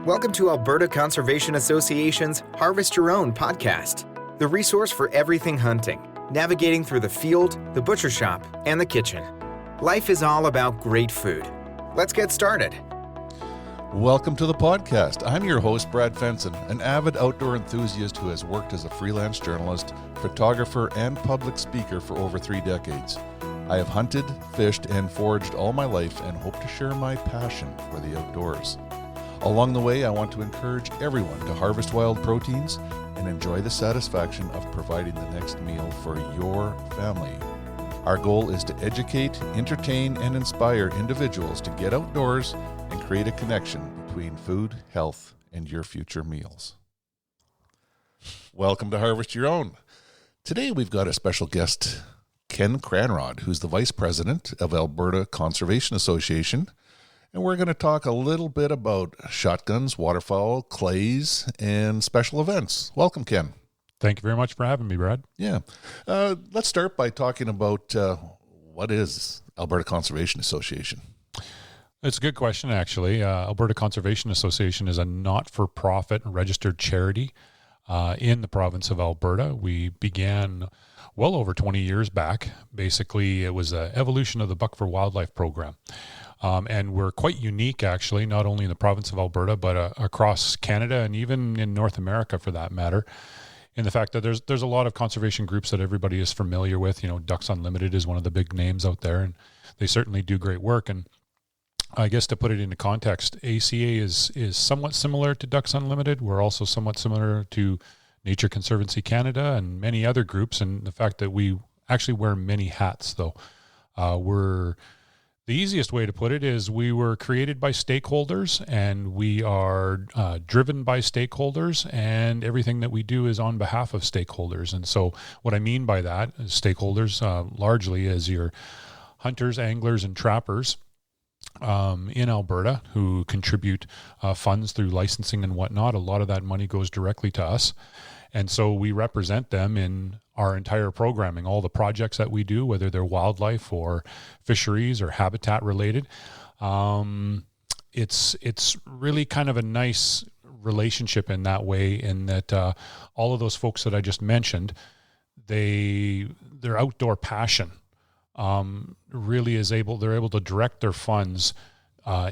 Welcome to Alberta Conservation Association's Harvest Your Own podcast, the resource for everything hunting, navigating through the field, the butcher shop, and the kitchen. Life is all about great food. Let's get started. Welcome to the podcast. I'm your host, Brad Fenson, an avid outdoor enthusiast who has worked as a freelance journalist, photographer, and public speaker for over 3 decades. I have hunted, fished, and foraged all my life and hope to share my passion for the outdoors. Along the way, I want to encourage everyone to harvest wild proteins and enjoy the satisfaction of providing the next meal for your family. Our goal is to educate, entertain, and inspire individuals to get outdoors and create a connection between food, health, and your future meals. Welcome to Harvest Your Own. Today we've got a special guest, Ken Kranrod, who's the Vice President of Alberta Conservation Association. And we're going to talk a little bit about shotguns, waterfowl, clays, and special events. Welcome, Ken. Thank you very much for having me, Brad. Yeah. Let's start by talking about what is Alberta Conservation Association? It's a good question, actually. Alberta Conservation Association is a not-for-profit registered charity in the province of Alberta. We began well over 20 years back. Basically, it was an evolution of the Buck for Wildlife program. And we're quite unique, actually, not only in the province of Alberta, but across Canada and even in North America, for that matter, in the fact that there's a lot of conservation groups that everybody is familiar with. You know, Ducks Unlimited is one of the big names out there, and they certainly do great work. And I guess to put it into context, ACA is somewhat similar to Ducks Unlimited. We're also somewhat similar to Nature Conservancy Canada and many other groups, and the fact that we actually wear many hats, though. The easiest way to put it is we were created by stakeholders, and we are driven by stakeholders, and everything that we do is on behalf of stakeholders. And so what I mean by that is stakeholders largely is your hunters, anglers, and trappers in Alberta who contribute funds through licensing and whatnot. A lot of that money goes directly to us. And so we represent them in our entire programming, all the projects that we do, whether they're wildlife or fisheries or habitat related. It's really kind of a nice relationship in that way, in that all of those folks that I just mentioned, their outdoor passion really they're able to direct their funds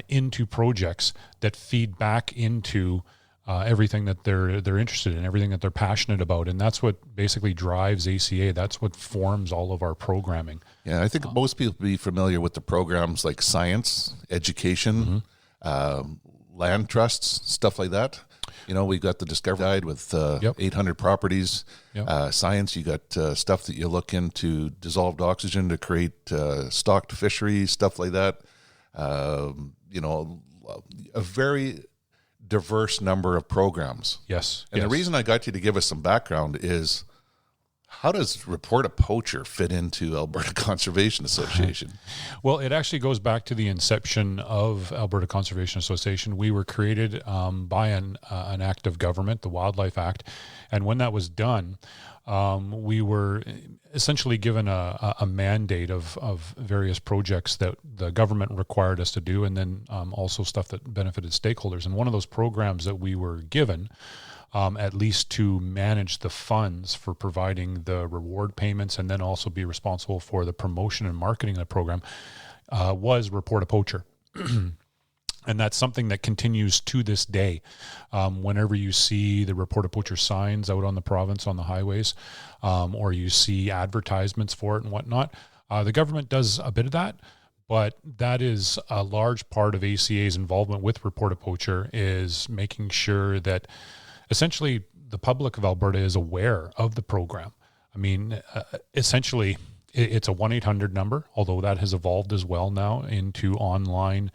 into projects that feed back into everything that they're interested in, everything that they're passionate about. And that's what basically drives ACA. That's what forms all of our programming. Yeah, I think most people be familiar with the programs like science, education, land trusts, stuff like that. You know, we've got the Discovery Guide with 800 properties. Yep. Science, you got stuff that you look into dissolved oxygen to create stocked fisheries, stuff like that. You know, a very diverse number of programs. Yes. And the reason I got you to give us some background is, how does Report A Poacher fit into Alberta Conservation Association? Well, it actually goes back to the inception of Alberta Conservation Association. We were created by an act of government, the Wildlife Act. And when that was done, we were essentially given a mandate of various projects that the government required us to do, and then also stuff that benefited stakeholders. And one of those programs that we were given, at least to manage the funds for providing the reward payments and then also be responsible for the promotion and marketing of the program, was Report A Poacher. And that's something that continues to this day. Whenever you see the Report A Poacher signs out on the province on the highways, or you see advertisements for it and whatnot, the government does a bit of that. But that is a large part of ACA's involvement with Report A Poacher, is making sure that essentially the public of Alberta is aware of the program. I mean, essentially it's a 1-800 number, although that has evolved as well now into online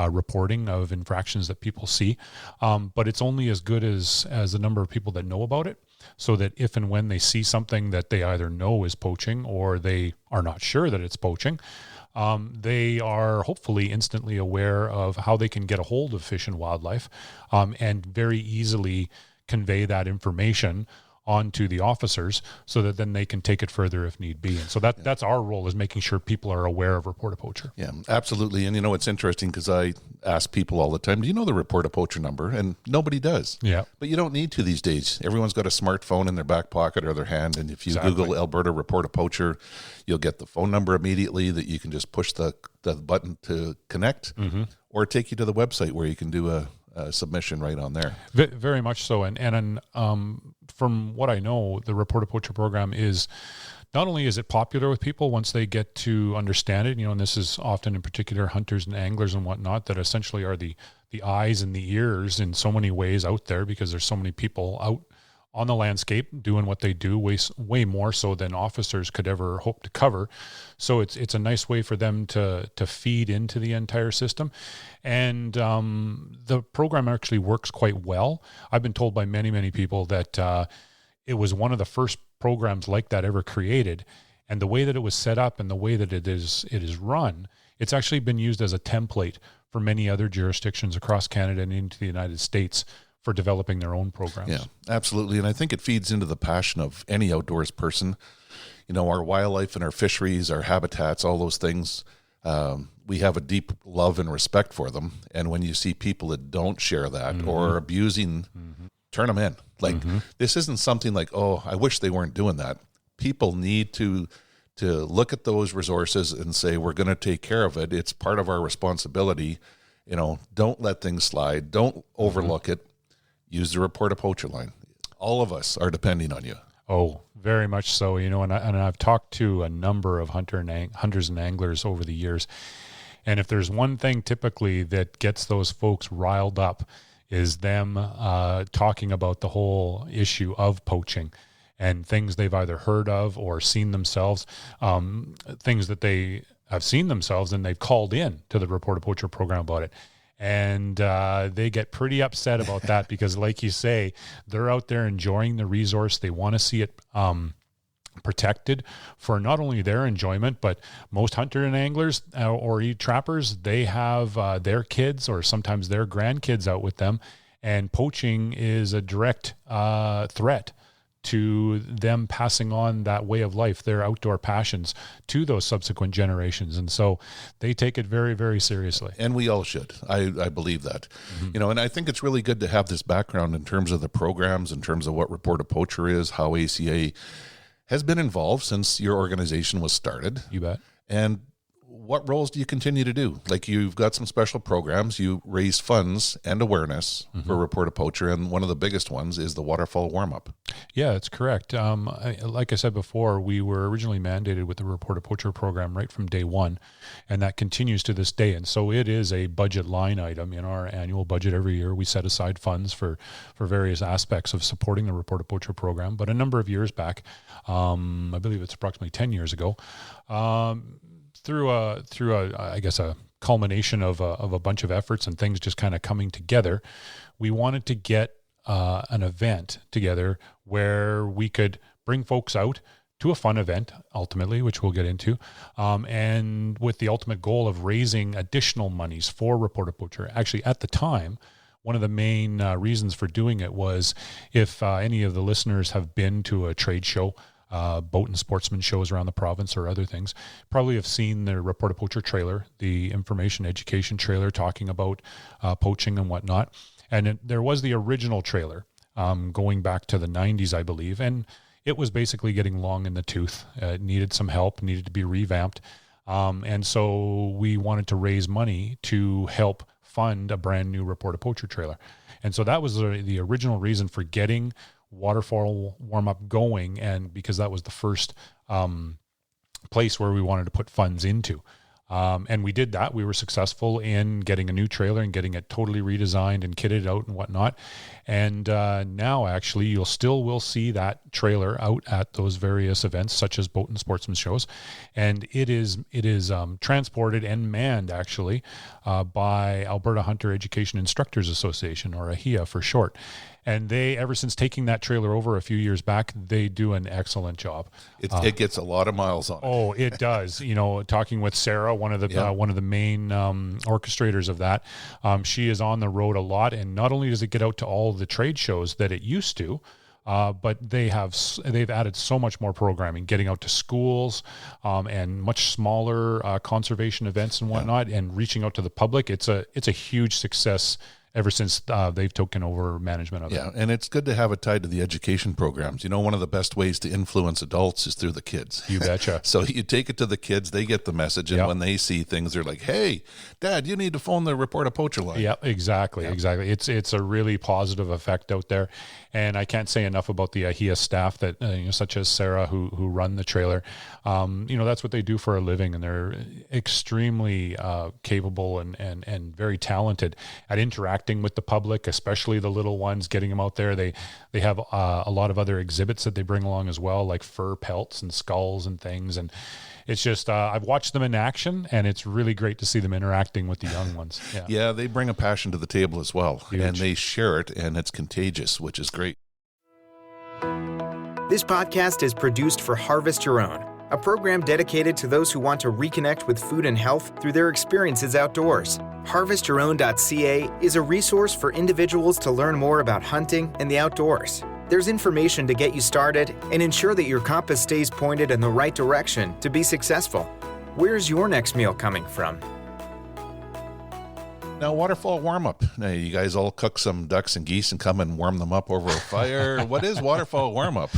reporting of infractions that people see. But it's only as good as the number of people that know about it, so that if and when they see something that they either know is poaching or they are not sure that it's poaching, they are hopefully instantly aware of how they can get a hold of Fish and Wildlife, and very easily convey that information onto the officers so that then they can take it further if need be. And so that's our role, is making sure people are aware of Report A Poacher. Yeah, absolutely. And it's interesting because I ask people all the time, do you know the Report A Poacher number? And nobody does. Yeah. But you don't need to these days. Everyone's got a smartphone in their back pocket or their hand. And if you Google Alberta Report A Poacher, you'll get the phone number immediately that you can just push the button to connect, or take you to the website where you can do a submission right on there. Very much so. And from what I know, the Report A Poacher program is, not only is it popular with people once they get to understand it, and this is often in particular hunters and anglers and whatnot that essentially are the eyes and the ears in so many ways out there, because there's so many people out on the landscape doing what they do, way more so than officers could ever hope to cover. So it's a nice way for them to feed into the entire system. And the program actually works quite well. I've been told by many, many people that it was one of the first programs like that ever created. And the way that it was set up and the way that it is run, it's actually been used as a template for many other jurisdictions across Canada and into the United States for developing their own programs. Yeah, absolutely. And I think it feeds into the passion of any outdoors person. Our wildlife and our fisheries, our habitats, all those things, we have a deep love and respect for them. And when you see people that don't share that or abusing, turn them in. This isn't something like, oh, I wish they weren't doing that. People need to look at those resources and say, we're going to take care of it. It's part of our responsibility. Don't let things slide. Don't overlook it. Use the Report A Poacher line. All of us are depending on you. Oh, very much so. And I've talked to a number of hunters and anglers over the years. And if there's one thing typically that gets those folks riled up, is them talking about the whole issue of poaching and things they've either heard of or seen themselves, things that they have seen themselves and they've called in to the Report A Poacher program about it. And they get pretty upset about that because, like you say, they're out there enjoying the resource. They want to see it protected for not only their enjoyment, but most hunter and anglers or trappers, they have their kids or sometimes their grandkids out with them. And poaching is a direct threat to them passing on that way of life, their outdoor passions, to those subsequent generations. And so they take it very, very seriously. And we all should. I believe that. And I think it's really good to have this background in terms of the programs, in terms of what Report A Poacher is, how ACA has been involved since your organization was started. You bet. And what roles do you continue to do? Like, you've got some special programs. You raise funds and awareness for Report A Poacher, and one of the biggest ones is the Waterfowl Warmup. Yeah, that's correct. Like I said before, we were originally mandated with the Report A Poacher program right from day one, and that continues to this day. And so it is a budget line item in our annual budget every year. We set aside funds for various aspects of supporting the Report A Poacher program. But a number of years back, I believe it's approximately 10 years ago, through a culmination of a bunch of efforts and things just kind of coming together, we wanted to get an event together where we could bring folks out to a fun event, ultimately, which we'll get into, and with the ultimate goal of raising additional monies for Report A Poacher. Actually, at the time, one of the main reasons for doing it was, if any of the listeners have been to a trade show, boat and sportsman shows around the province or other things, probably have seen the Report A Poacher trailer, the information education trailer talking about poaching and whatnot. And there was the original trailer going back to the 90s, I believe. And it was basically getting long in the tooth. It needed some help, needed to be revamped. And so we wanted to raise money to help fund a brand new Report A Poacher trailer. And so that was the original reason for getting Waterfowl Warmup going, and because that was the first place where we wanted to put funds into. And we did that. We were successful in getting a new trailer and getting it totally redesigned and kitted out and whatnot. And now, actually, you will see that trailer out at those various events, such as boat and sportsman shows. And it is transported and manned, actually, by Alberta Hunter Education Instructors Association, or AHIA for short. And they, ever since taking that trailer over a few years back, they do an excellent job. It gets a lot of miles on it. Oh, it does. Talking with Sarah, one of the main orchestrators of that, she is on the road a lot. And not only does it get out to all the trade shows that it used to, But they've added so much more programming, getting out to schools, and much smaller conservation events and whatnot, and reaching out to the public. It's a huge success ever since they've taken over management of it. Yeah, and it's good to have it tied to the education programs. You know, one of the best ways to influence adults is through the kids. You betcha. So you take it to the kids, they get the message, and when they see things, they're like, hey, Dad, you need to phone the Report A Poacher line. Yeah, exactly. It's a really positive effect out there. And I can't say enough about the AHIA staff that, such as Sarah, who run the trailer. That's what they do for a living, and they're extremely capable and very talented at interacting with the public, especially the little ones, getting them out there. They have a lot of other exhibits that they bring along as well, like fur pelts and skulls and things. And it's just, I've watched them in action, and it's really great to see them interacting with the young ones. Yeah, they bring a passion to the table as well. Huge. And they share it, and it's contagious, which is great. This podcast is produced for Harvest Your Own, a program dedicated to those who want to reconnect with food and health through their experiences outdoors. HarvestYourOwn.ca is a resource for individuals to learn more about hunting and the outdoors. There's information to get you started and ensure that your compass stays pointed in the right direction to be successful. Where's your next meal coming from? Now, Waterfowl Warmup. Now, you guys all cook some ducks and geese and come and warm them up over a fire. What is Waterfowl Warmup?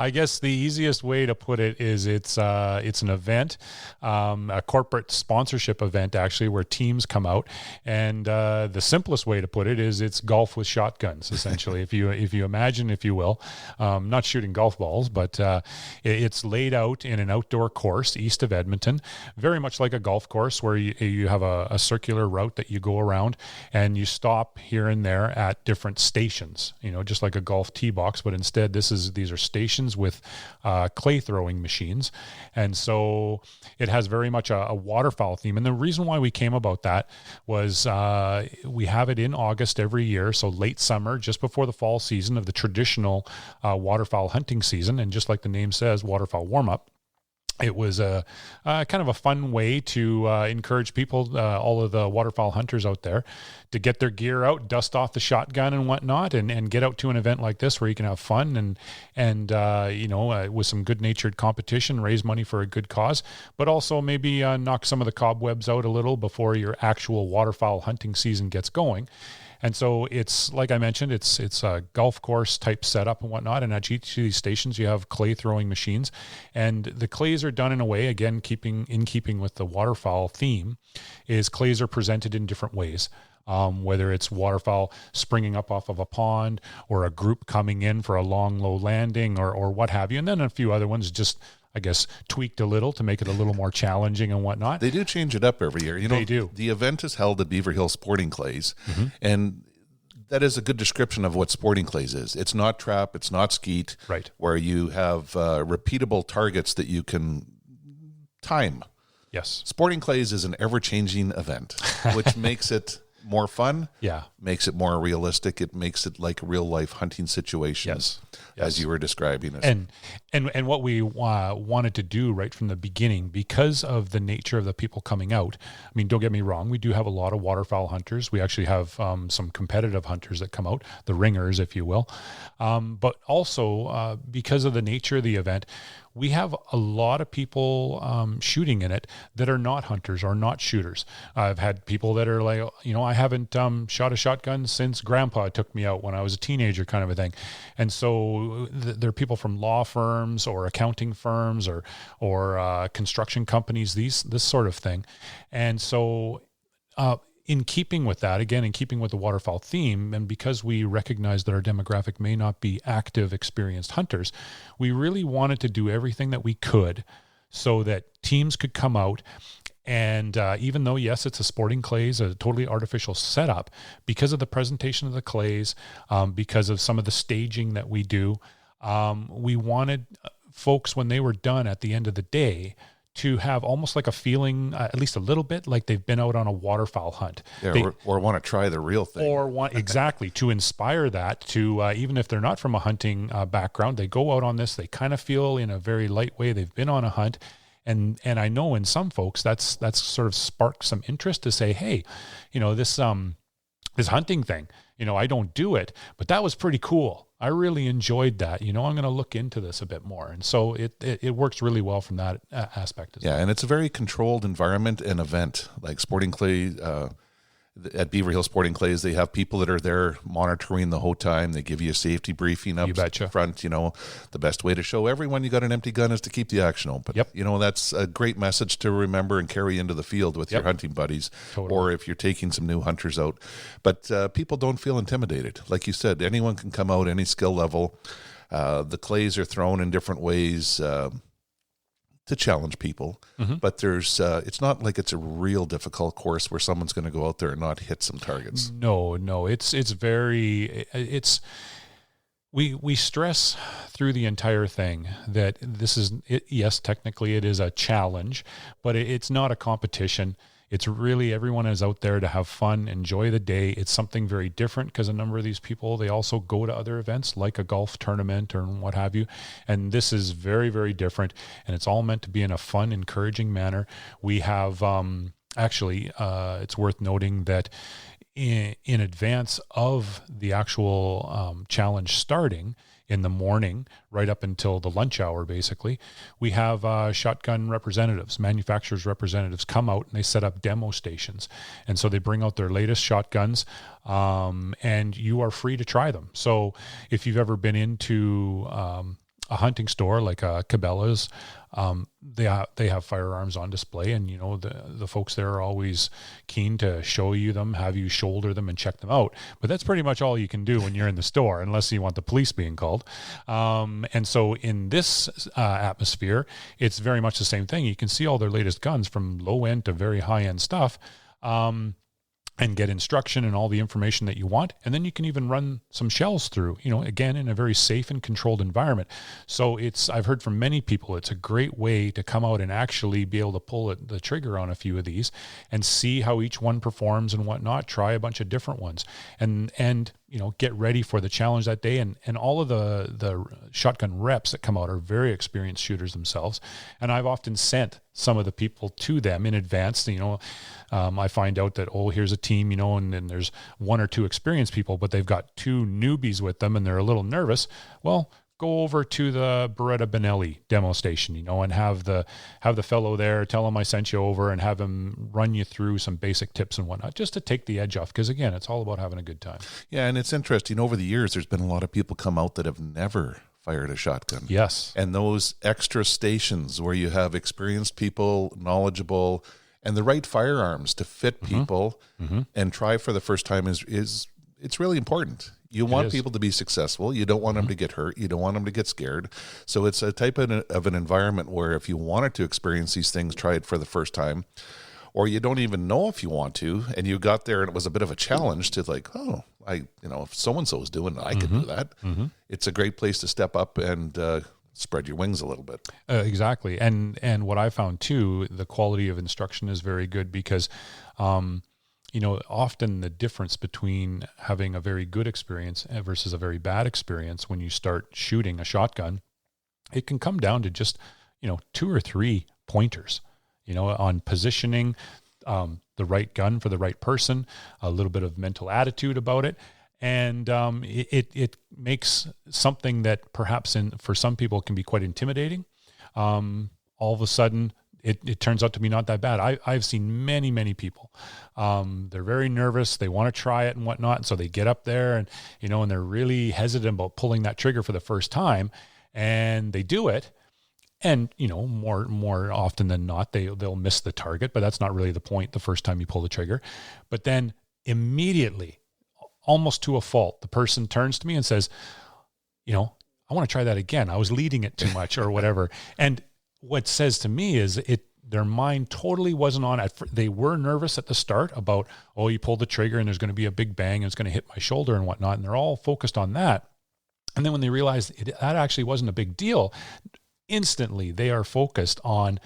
I guess the easiest way to put it is it's an event, a corporate sponsorship event, actually, where teams come out. And the simplest way to put it is it's golf with shotguns, essentially. if you imagine, if you will, not shooting golf balls, but it's laid out in an outdoor course east of Edmonton, very much like a golf course where you have a circular route that you go around, and you stop here and there at different stations, just like a golf tee box, but instead these are stations with clay throwing machines. And so it has very much a waterfowl theme. And the reason why we came about that was we have it in August every year, so late summer, just before the fall season of the traditional waterfowl hunting season. And just like the name says, Waterfowl Warmup, it was a kind of a fun way to encourage people, all of the waterfowl hunters out there, to get their gear out, dust off the shotgun and whatnot, and get out to an event like this where you can have fun and with some good-natured competition, raise money for a good cause, but also maybe knock some of the cobwebs out a little before your actual waterfowl hunting season gets going. And so it's, like I mentioned, it's a golf course type setup and whatnot. And at each of these stations, you have clay throwing machines, and the clays are done in a way, again, in keeping with the waterfowl theme, is clays are presented in different ways. Whether it's waterfowl springing up off of a pond, or a group coming in for a long, low landing, or what have you. And then a few other ones just, I guess, tweaked a little to make it a little more challenging and whatnot. They do change it up every year. They do. The event is held at Beaver Hill Sporting Clays, and that is a good description of what sporting clays is. It's not trap, it's not skeet, right? Where you have repeatable targets that you can time. Yes. Sporting clays is an ever-changing event, which makes it more fun. Yeah. Makes it more realistic. It makes it like real life hunting situations, as you were describing it. And what we wanted to do right from the beginning, because of the nature of the people coming out. I mean, don't get me wrong, we do have a lot of waterfowl hunters. We actually have some competitive hunters that come out, the ringers, if you will. But also because of the nature of the event, we have a lot of people shooting in it that are not hunters or not shooters. I've had people that are like, I haven't shot a shotgun since Grandpa took me out when I was a teenager, kind of a thing. And so there are people from law firms or accounting firms or construction companies, this sort of thing. And so in keeping with that, again, in keeping with the waterfowl theme, and because we recognize that our demographic may not be active, experienced hunters, we really wanted to do everything that we could so that teams could come out. And even though, yes, it's a sporting clays, a totally artificial setup, because of the presentation of the clays, because of some of the staging that we do, we wanted folks, when they were done at the end of the day, to have almost like a feeling, at least a little bit, like they've been out on a waterfowl hunt. Yeah, or want to try the real thing. Or want, exactly, to inspire that to, even if they're not from a hunting background, they go out on this, they kind of feel in a very light way they've been on a hunt. And I know in some folks that's sort of sparked some interest to say, hey, this hunting thing, I don't do it, but that was pretty cool. I really enjoyed that. I'm going to look into this a bit more. And so it works really well from that aspect as well. Yeah, and it's a very controlled environment and event. Like Sporting Clay, at Beaver Hill Sporting Clays, they have people that are there monitoring the whole time. They give you a safety briefing up front. The best way to show everyone you got an empty gun is to keep the action open. Yep. That's a great message to remember and carry into the field with your hunting buddies, or if you're taking some new hunters out. But people don't feel intimidated. Like you said, anyone can come out, any skill level. The clays are thrown in different ways to challenge people, but there's it's not like it's a real difficult course where someone's going to go out there and not hit some targets. No, we stress through the entire thing that this is yes, technically it is a challenge, but it's not a competition. It's really, everyone is out there to have fun, enjoy the day. It's something very different because a number of these people, they also go to other events like a golf tournament or what have you. And this is very, very different. And it's all meant to be in a fun, encouraging manner. We have, it's worth noting that in advance of the actual challenge starting, in the morning, right up until the lunch hour, basically, we have shotgun representatives, manufacturers' representatives come out and they set up demo stations. And so they bring out their latest shotguns, and you are free to try them. So if you've ever been into a hunting store like Cabela's, they have firearms on display, and the folks there are always keen to show you them, have you shoulder them and check them out. But that's pretty much all you can do when you're in the store, unless you want the police being called. And so in this atmosphere, it's very much the same thing. You can see all their latest guns from low end to very high end stuff. And get instruction and all the information that you want. And then you can even run some shells through, again, in a very safe and controlled environment. So I've heard from many people, it's a great way to come out and actually be able to pull the trigger on a few of these and see how each one performs and whatnot, try a bunch of different ones and get ready for the challenge that day. And all of the shotgun reps that come out are very experienced shooters themselves. And I've often sent some of the people to them in advance. I find out that, here's a team, and then there's one or two experienced people, but they've got two newbies with them and they're a little nervous. Well, go over to the Beretta Benelli demo station, and have the fellow there, tell him I sent you over, and have him run you through some basic tips and whatnot, just to take the edge off. Because again, it's all about having a good time. Yeah. And it's interesting, over the years, there's been a lot of people come out that have never fired a shotgun. Yes. And those extra stations where you have experienced people, knowledgeable, and the right firearms to fit people and try for the first time is it's really important. You want people to be successful. You don't want them to get hurt. You don't want them to get scared. So it's a type of an environment where if you wanted to experience these things, try it for the first time, or you don't even know if you want to, and you got there and it was a bit of a challenge to if so-and-so is doing it, I could do that. It's a great place to step up and spread your wings a little bit. Exactly. And what I found too, the quality of instruction is very good because, often the difference between having a very good experience versus a very bad experience when you start shooting a shotgun, it can come down to just, 2 or 3 pointers, on positioning, the right gun for the right person, a little bit of mental attitude about it. And it makes something that perhaps for some people can be quite intimidating. All of a sudden, it turns out to be not that bad. I've seen many, many people. They're very nervous. They want to try it and whatnot. And so they get up there and, and they're really hesitant about pulling that trigger for the first time. And they do it. And, more often than not, they'll miss the target. But that's not really the point the first time you pull the trigger. But then immediately, almost to a fault, the person turns to me and says, I want to try that again. I was leading it too much or whatever. And what says to me is their mind totally wasn't on it. They were nervous at the start about, you pull the trigger and there's going to be a big bang and it's going to hit my shoulder and whatnot. And they're all focused on that. And then when they realize that actually wasn't a big deal, instantly they are focused on,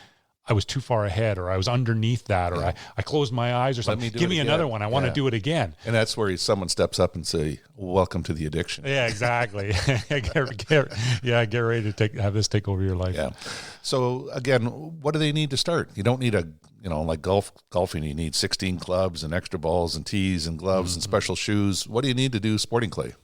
I was too far ahead, or I was underneath that, or I closed my eyes or something. Give me another one. I want to do it again. And that's where someone steps up and say, welcome to the addiction. Yeah, exactly. Get ready to have this take over your life. Yeah. So again, what do they need to start? You don't need like golfing, you need 16 clubs and extra balls and tees and gloves and special shoes. What do you need to do sporting clay?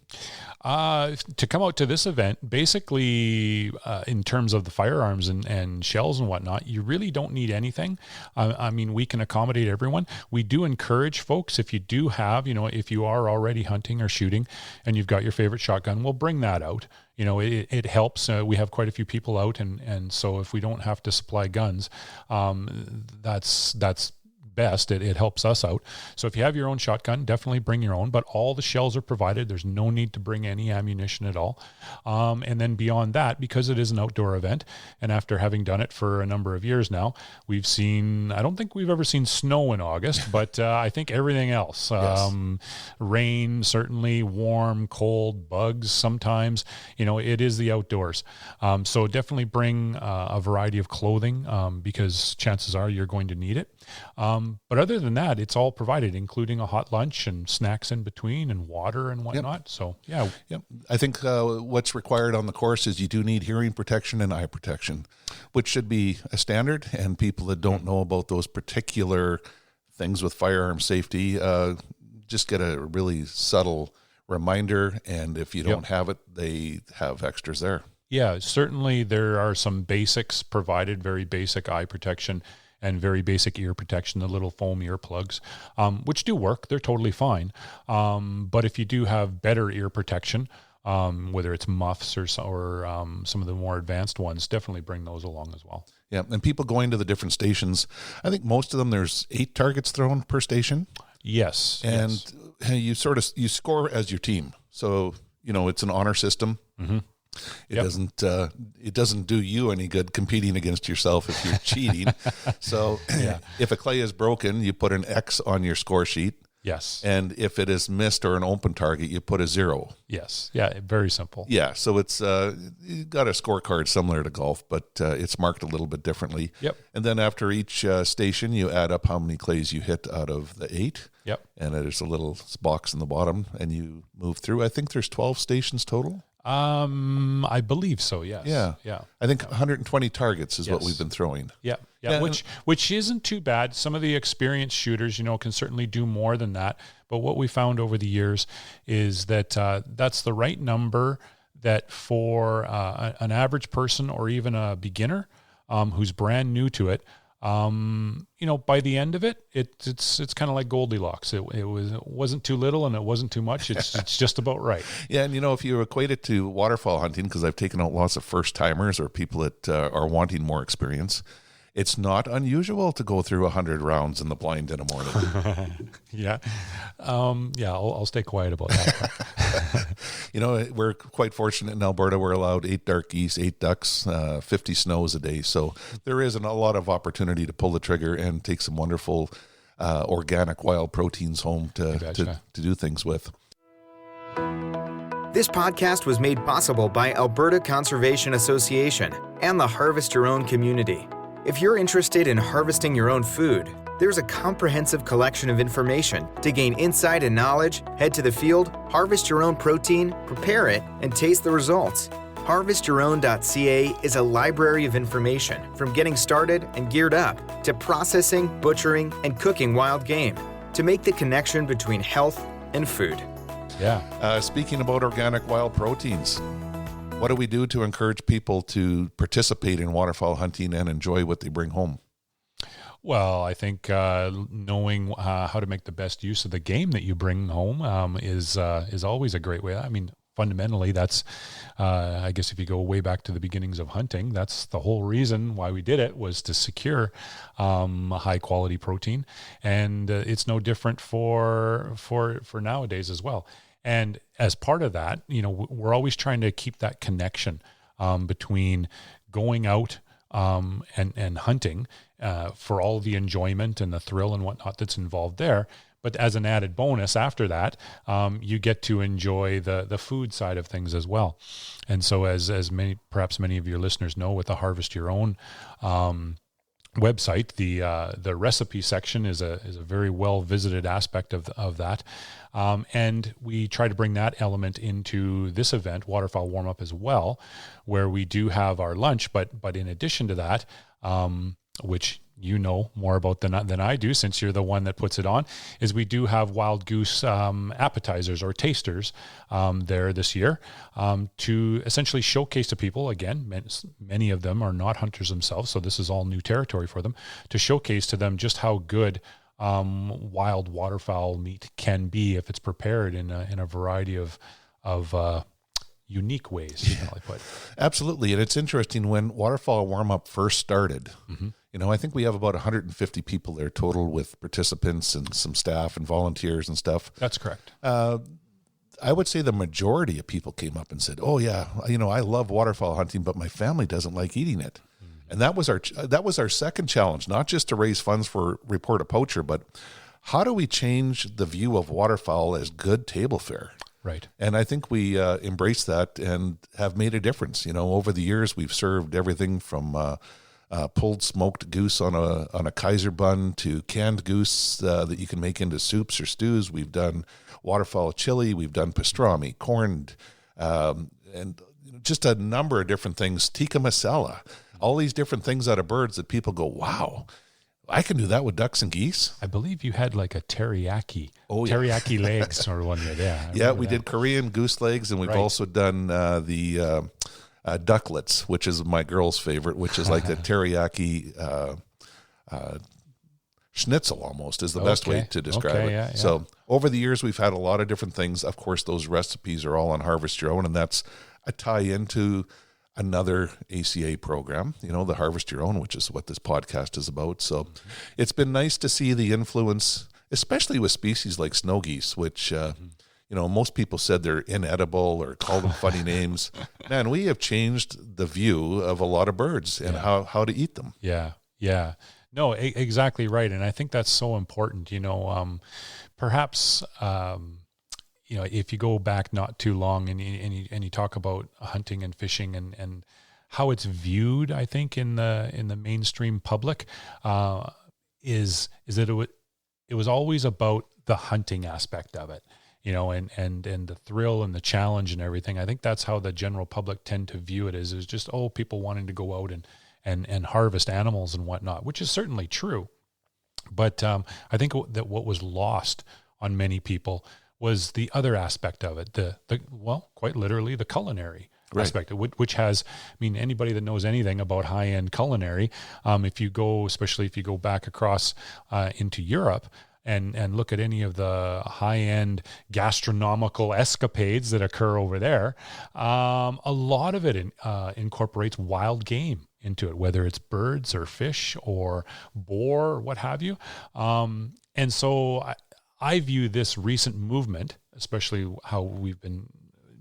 To come out to this event, basically, in terms of the firearms and shells and whatnot, you really don't need anything. I mean, we can accommodate everyone. We do encourage folks, if you do have, if you are already hunting or shooting and you've got your favorite shotgun, we'll bring that out. It helps. We have quite a few people out, and so if we don't have to supply guns, that's best. It helps us out. So if you have your own shotgun, definitely bring your own, but all the shells are provided. There's no need to bring any ammunition at all. And then beyond that, because it is an outdoor event, and after having done it for a number of years now, I don't think we've ever seen snow in August, but I think everything else, Yes. Rain, certainly, warm, cold, bugs sometimes, it is the outdoors. So definitely bring a variety of clothing because chances are you're going to need it. But other than that, it's all provided, including a hot lunch and snacks in between and water and whatnot. Yep. So, yeah. Yep. I think what's required on the course is you do need hearing protection and eye protection, which should be a standard. And people that don't know about those particular things with firearm safety, just get a really subtle reminder. And if you don't have it, they have extras there. Yeah, certainly there are some basics provided, very basic eye protection and very basic ear protection, the little foam earplugs, which do work. They're totally fine. But if you do have better ear protection, whether it's muffs or some of the more advanced ones, definitely bring those along as well. Yeah, and people going to the different stations, I think most of them, there's 8 targets thrown per station. Yes. And you score as your team. So, it's an honor system. Mm-hmm. It doesn't do you any good competing against yourself if you're cheating. So if a clay is broken, you put an X on your score sheet. Yes. And if it is missed or an open target, you put a 0. Yes. Yeah. Very simple. Yeah. So it's you got a scorecard similar to golf, but it's marked a little bit differently. Yep. And then after each station, you add up how many clays you hit out of the 8. Yep. And there's a little box in the bottom, and you move through. I think there's 12 stations total. I believe so. Yes. Yeah. I think 120 targets is what we've been throwing. Yeah. Which isn't too bad. Some of the experienced shooters, can certainly do more than that. But what we found over the years is that that's the right number that for an average person or even a beginner who's brand new to it, by the end of it, it's kind of like Goldilocks. It wasn't too little and it wasn't too much. It's just about right. Yeah, and if you equate it to waterfowl hunting, because I've taken out lots of first timers or people that are wanting more experience, it's not unusual to go through 100 rounds in the blind in a morning. Yeah. I'll stay quiet about that. We're quite fortunate in Alberta. We're allowed 8 dark geese, 8 ducks, 50 snows a day. So there isn't a lot of opportunity to pull the trigger and take some wonderful organic wild proteins home to do things with. This podcast was made possible by Alberta Conservation Association and the Harvest Your Own community. If you're interested in harvesting your own food, there's a comprehensive collection of information to gain insight and knowledge. Head to the field, harvest your own protein, prepare it, and taste the results. HarvestYourOwn.ca is a library of information from getting started and geared up to processing, butchering, and cooking wild game to make the connection between health and food. Yeah. Speaking about organic wild proteins, what do we do to encourage people to participate in waterfowl hunting and enjoy what they bring home? Well, I think knowing how to make the best use of the game that you bring home is always a great way. I mean, fundamentally, that's, I guess if you go way back to the beginnings of hunting, that's the whole reason why we did it, was to secure high quality protein. And it's no different for nowadays as well. And as part of that, we're always trying to keep that connection between going out and hunting for all the enjoyment and the thrill and whatnot that's involved there. But as an added bonus after that, you get to enjoy the food side of things as well. And so as many of your listeners know, with the Harvest Your Own website, the recipe section is a very well visited aspect of that. And we try to bring that element into this event, Waterfowl Warmup, as well, where we do have our lunch. But in addition to that, which you know more about than I do, since you're the one that puts it on, is we do have wild goose appetizers or tasters there this year to essentially showcase to people. Again, many of them are not hunters themselves, so this is all new territory for them, to showcase to them just how good wild waterfowl meat can be if it's prepared in a variety of unique ways. I put. Absolutely. And it's interesting, when Waterfowl Warmup first started, I think we have about 150 people there total, with participants and some staff and volunteers and stuff. That's correct. I would say the majority of people came up and said, "Oh yeah, I love waterfowl hunting, but my family doesn't like eating it." And that was our second challenge, not just to raise funds for Report A Poacher, but how do we change the view of waterfowl as good table fare? Right. And I think we embrace that and have made a difference. Over the years, we've served everything from pulled smoked goose on a Kaiser bun to canned goose that you can make into soups or stews. We've done waterfowl chili. We've done pastrami, corned, and just a number of different things. Tikka masala, all these different things out of birds that people go, wow, I can do that with ducks and geese. I believe you had like a teriyaki. Oh, yeah. Teriyaki legs or one. Yeah, we did Korean goose legs, and we've also done the ducklets, which is my girl's favorite, which is like the teriyaki schnitzel almost is the best way to describe it. Yeah. So over the years, we've had a lot of different things. Of course, those recipes are all on Harvest Your Own, and that's a tie into another ACA program, the Harvest Your Own, which is what this podcast is about. So it's been nice to see the influence, especially with species like snow geese, which, most people said they're inedible or called them funny names. Man, we have changed the view of a lot of birds and how to eat them. Yeah. No, exactly right. And I think that's so important, perhaps, if you go back not too long and you talk about hunting and fishing and how it's viewed, I think in the mainstream public, is that it was always about the hunting aspect of it, and the thrill and the challenge and everything. I think that's how the general public tend to view it, is just, people wanting to go out and harvest animals and whatnot, which is certainly true. But I think that what was lost on many people was the other aspect of it, quite literally the culinary aspect, which has, anybody that knows anything about high-end culinary, especially if you go back across into Europe and look at any of the high-end gastronomical escapades that occur over there, a lot of it incorporates wild game into it, whether it's birds or fish or boar or what have you. And so I view this recent movement, especially how we've been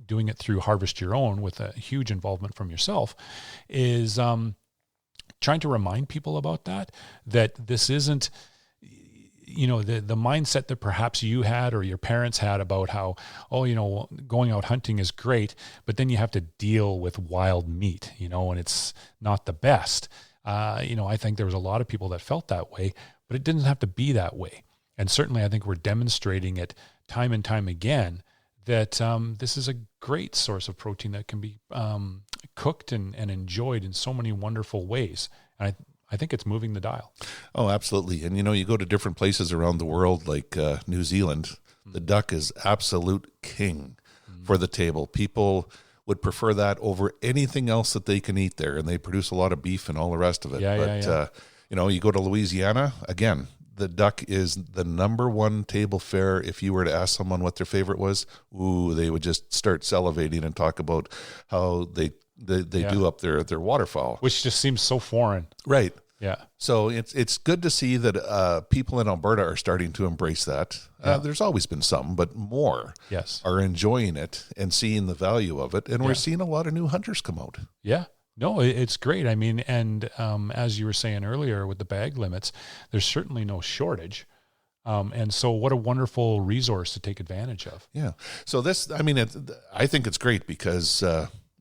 doing it through Harvest Your Own with a huge involvement from yourself, is trying to remind people about that this isn't, the mindset that perhaps you had or your parents had about how, going out hunting is great, but then you have to deal with wild meat, and it's not the best. I think there was a lot of people that felt that way, but it didn't have to be that way. And certainly I think we're demonstrating it time and time again that this is a great source of protein that can be cooked and enjoyed in so many wonderful ways. And I think it's moving the dial. Oh, absolutely. And, you go to different places around the world, like New Zealand, the duck is absolute king for the table. People would prefer that over anything else that they can eat there. And they produce a lot of beef and all the rest of it. You go to Louisiana, again, the duck is the number one table fare. If you were to ask someone what their favorite was, they would just start salivating and talk about how they do up their waterfowl. Which just seems so foreign. Right. Yeah. So it's good to see that people in Alberta are starting to embrace that. There's always been some, but more are enjoying it and seeing the value of it. And we're seeing a lot of new hunters come out. Yeah. No, it's great. And as you were saying earlier with the bag limits, there's certainly no shortage. And so what a wonderful resource to take advantage of. Yeah. So I think it's great because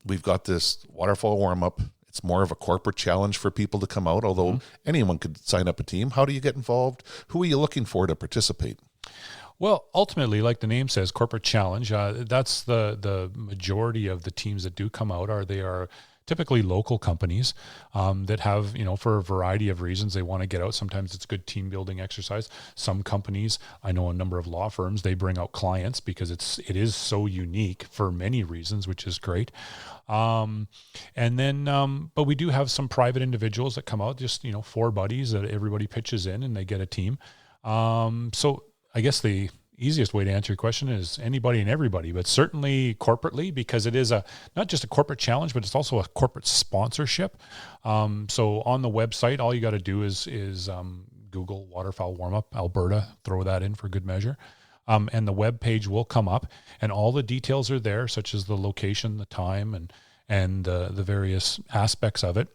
we've got this Waterfowl Warmup. It's more of a corporate challenge for people to come out, although anyone could sign up a team. How do you get involved? Who are you looking for to participate? Well, ultimately, like the name says, corporate challenge, that's the majority of the teams that do come out they are typically local companies that have, for a variety of reasons, they want to get out. Sometimes it's good team building exercise. Some companies, I know a number of law firms, they bring out clients because it is so unique for many reasons, which is great. And then, but we do have some private individuals that come out, just, 4 buddies that everybody pitches in and they get a team. So I guess the easiest way to answer your question is anybody and everybody, but certainly corporately, because it is not just a corporate challenge, but it's also a corporate sponsorship. So on the website, all you got to do is Google Waterfowl Warmup Alberta, throw that in for good measure. And the web page will come up and all the details are there, such as the location, the time, and the various aspects of it.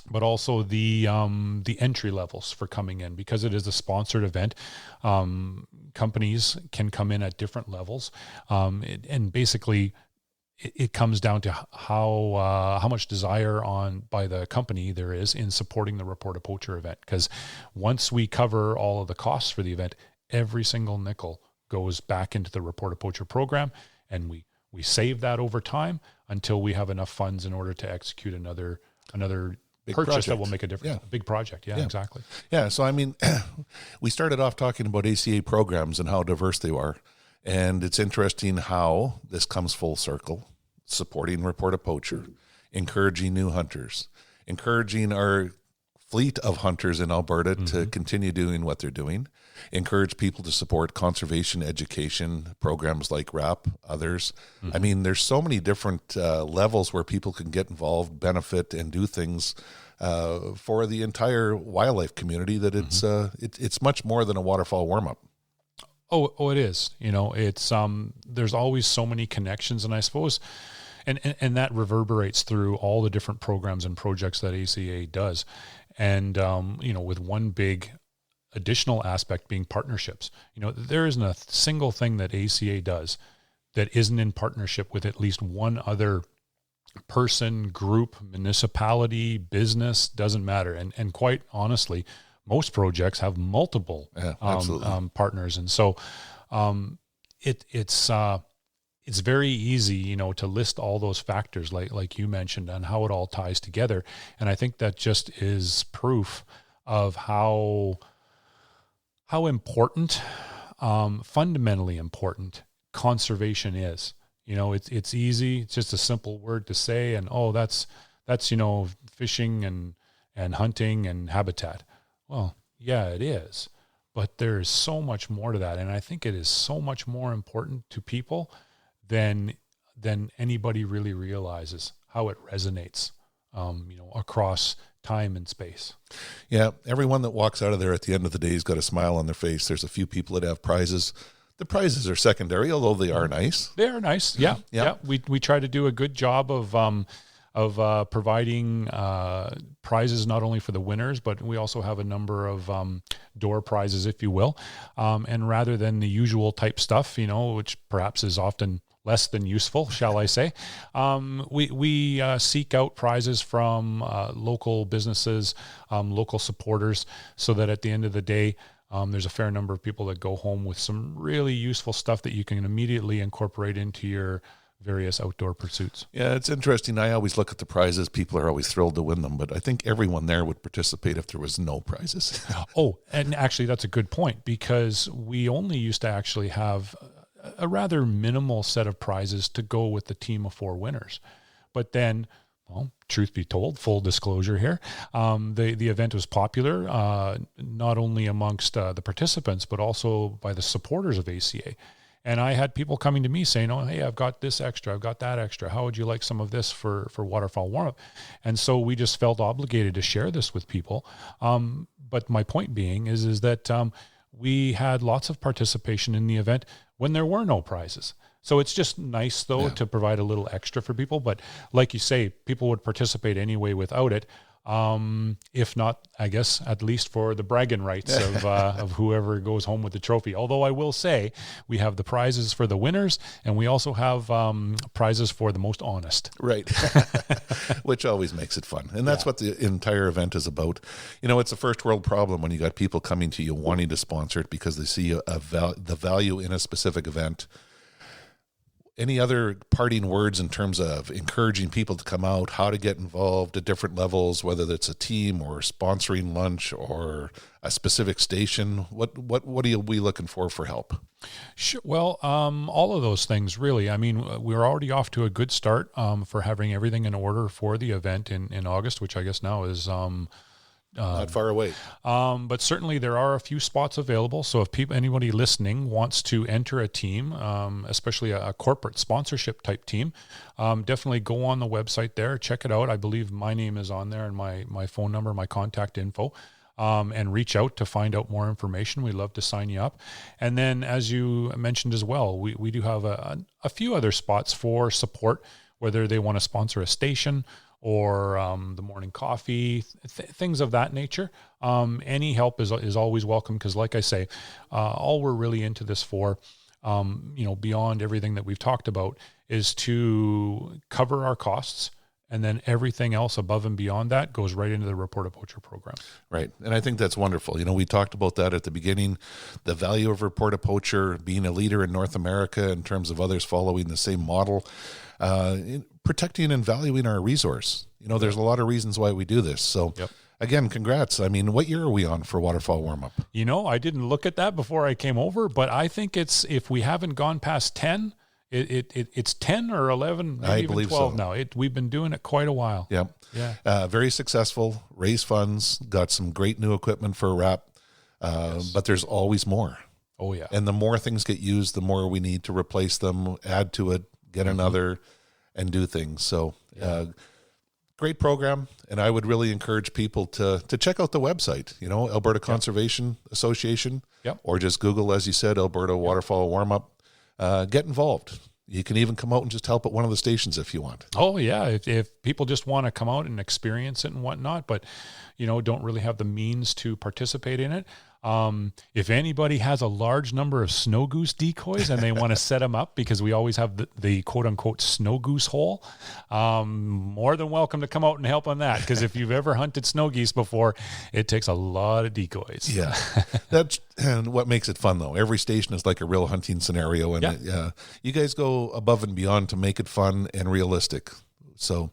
But also the entry levels for coming in, because it is a sponsored event. Companies can come in at different levels, and basically it comes down to how much desire by the company there is in supporting the Report A Poacher event. Because once we cover all of the costs for the event, every single nickel goes back into the Report A Poacher program, and we save that over time until we have enough funds in order to execute another big purchase project that will make a difference. Yeah. A big project. Yeah, exactly. Yeah. So, I mean, we started off talking about ACA programs and how diverse they are. And it's interesting how this comes full circle, supporting Report A Poacher, encouraging new hunters, encouraging our fleet of hunters in Alberta to continue doing what they're doing, encourage people to support conservation education programs like RAP, others. I mean, there's so many different levels where people can get involved, benefit, and do things for the entire wildlife community that it's much more than a waterfowl warm-up. Oh, it is. It's there's always so many connections, and I suppose and that reverberates through all the different programs and projects that ACA does. And with one big additional aspect being partnerships. There isn't a single thing that ACA does that isn't in partnership with at least one other person, group, municipality, business, doesn't matter. And quite honestly, most projects have multiple partners. And so it's very easy, to list all those factors like you mentioned and how it all ties together. And I think that just is proof of how important, fundamentally important conservation is. It's easy. It's just a simple word to say, and that's fishing and hunting and habitat. Well, yeah, it is, but there is so much more to that, and I think it is so much more important to people than anybody really realizes how it resonates, across time and space. Yeah, everyone that walks out of there at the end of the day has got a smile on their face. There's a few people that have prizes. The prizes are secondary, although they are nice. They are nice. Yeah. We try to do a good job of providing prizes not only for the winners, but we also have a number of door prizes, if you will. And rather than the usual type stuff, which perhaps is often less than useful, shall I say, we seek out prizes from local businesses, local supporters, so that at the end of the day, there's a fair number of people that go home with some really useful stuff that you can immediately incorporate into your various outdoor pursuits. Yeah, it's interesting. I always look at the prizes. People are always thrilled to win them, but I think everyone there would participate if there was no prizes. Oh, and actually that's a good point, because we only used to actually have a rather minimal set of prizes to go with the team of 4 winners. But then, well, truth be told, full disclosure here, the event was popular, not only amongst the participants, but also by the supporters of ACA. And I had people coming to me saying, "Oh, hey, I've got this extra, I've got that extra. How would you like some of this for Waterfowl Warmup?" And so we just felt obligated to share this with people. But my point being is that we had lots of participation in the event when there were no prizes. So it's just nice, though, to provide a little extra for people. But like you say, people would participate anyway without it. If not, I guess, at least for the bragging rights of whoever goes home with the trophy. Although I will say we have the prizes for the winners, and we also have prizes for the most honest. Right. Which always makes it fun. And that's what the entire event is about. It's a first world problem when you got people coming to you wanting to sponsor it because they see the value in a specific event. any other parting words in terms of encouraging people to come out, how to get involved at different levels, whether it's a team or sponsoring lunch or a specific station? What are we looking for help? Sure. Well, all of those things, really. I mean, we're already off to a good start for having everything in order for the event in August, which I guess now is not far away. But certainly there are a few spots available. So if anybody listening wants to enter a team, especially a corporate sponsorship type team, definitely go on the website there, check it out. I believe my name is on there and my phone number, my contact info. And reach out to find out more information. We'd love to sign you up. And then, as you mentioned as well, we do have a few other spots for support, whether they want to sponsor a station or the morning coffee, things of that nature. Any help is always welcome because, like I say, all we're really into this for, beyond everything that we've talked about, is to cover our costs. And then everything else above and beyond that goes right into the Report A Poacher program. Right. And I think that's wonderful. We talked about that at the beginning, the value of Report A Poacher, being a leader in North America in terms of others following the same model, protecting and valuing our resource. There's a lot of reasons why we do this. So again, congrats. I mean, what year are we on for Waterfowl Warmup? I didn't look at that before I came over, but I think if we haven't gone past 10, it's 10 or 11, maybe even 12 so. Now. We've been doing it quite a while. Yeah. Very successful, raised funds, got some great new equipment for a wrap, but there's always more. Oh, yeah. And the more things get used, the more we need to replace them, add to it, get another, and do things. So great program, and I would really encourage people to check out the website, Alberta Conservation Association, or just Google, as you said, Alberta Waterfowl Warmup. Get involved. You can even come out and just help at one of the stations if you want. Oh, yeah. If people just want to come out and experience it and whatnot, but, don't really have the means to participate in it. If anybody has a large number of snow goose decoys and they want to set them up, because we always have the quote unquote snow goose hole, more than welcome to come out and help on that. Because if you've ever hunted snow geese before, it takes a lot of decoys. Yeah. That's and what makes it fun though. Every station is like a real hunting scenario, and you guys go above and beyond to make it fun and realistic. So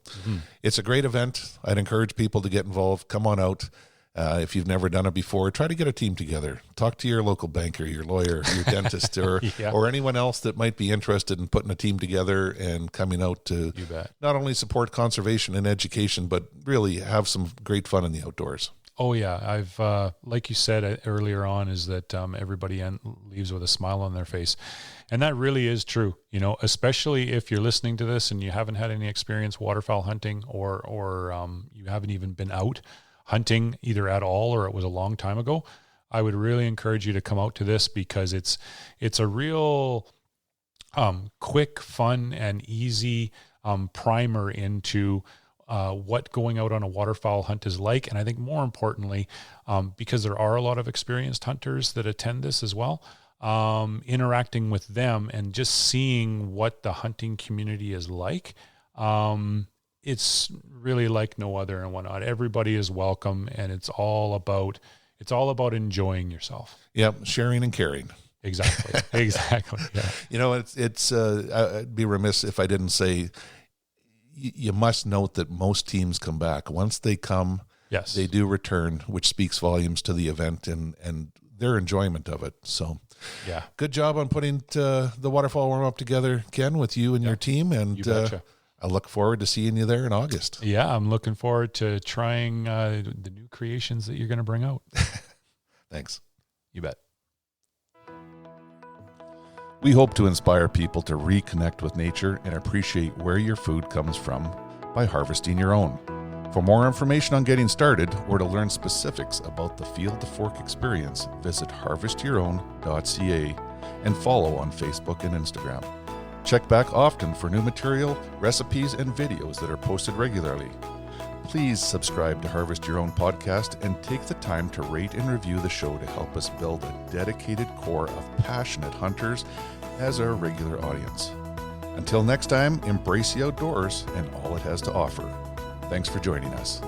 it's a great event. I'd encourage people to get involved. Come on out. If you've never done it before, try to get a team together. Talk to your local banker, your lawyer, your dentist, or anyone else that might be interested in putting a team together and coming out to not only support conservation and education, but really have some great fun in the outdoors. Oh, yeah. I've, like you said earlier on, is that everybody leaves with a smile on their face. And that really is true, especially if you're listening to this and you haven't had any experience waterfowl hunting or you haven't even been out hunting either at all, or it was a long time ago. I would really encourage you to come out to this because it's a real quick, fun, and easy primer into what going out on a waterfowl hunt is like. And I think more importantly, because there are a lot of experienced hunters that attend this as well, interacting with them and just seeing what the hunting community is like, it's really like no other and whatnot. Everybody is welcome, and it's all about enjoying yourself. Yep, sharing and caring. Exactly. Yeah. I'd be remiss if I didn't say you must note that most teams come back. Once they come, they do return, which speaks volumes to the event and their enjoyment of it. So, good job on putting the Waterfowl Warmup together, Ken, with you and your team. And you betcha. I look forward to seeing you there in August. Yeah, I'm looking forward to trying the new creations that you're going to bring out. Thanks. You bet. We hope to inspire people to reconnect with nature and appreciate where your food comes from by harvesting your own. For more information on getting started or to learn specifics about the Field to Fork experience, visit harvestyourown.ca and follow on Facebook and Instagram. Check back often for new material, recipes, and videos that are posted regularly. Please subscribe to Harvest Your Own podcast and take the time to rate and review the show to help us build a dedicated core of passionate hunters as our regular audience. Until next time, embrace the outdoors and all it has to offer. Thanks for joining us.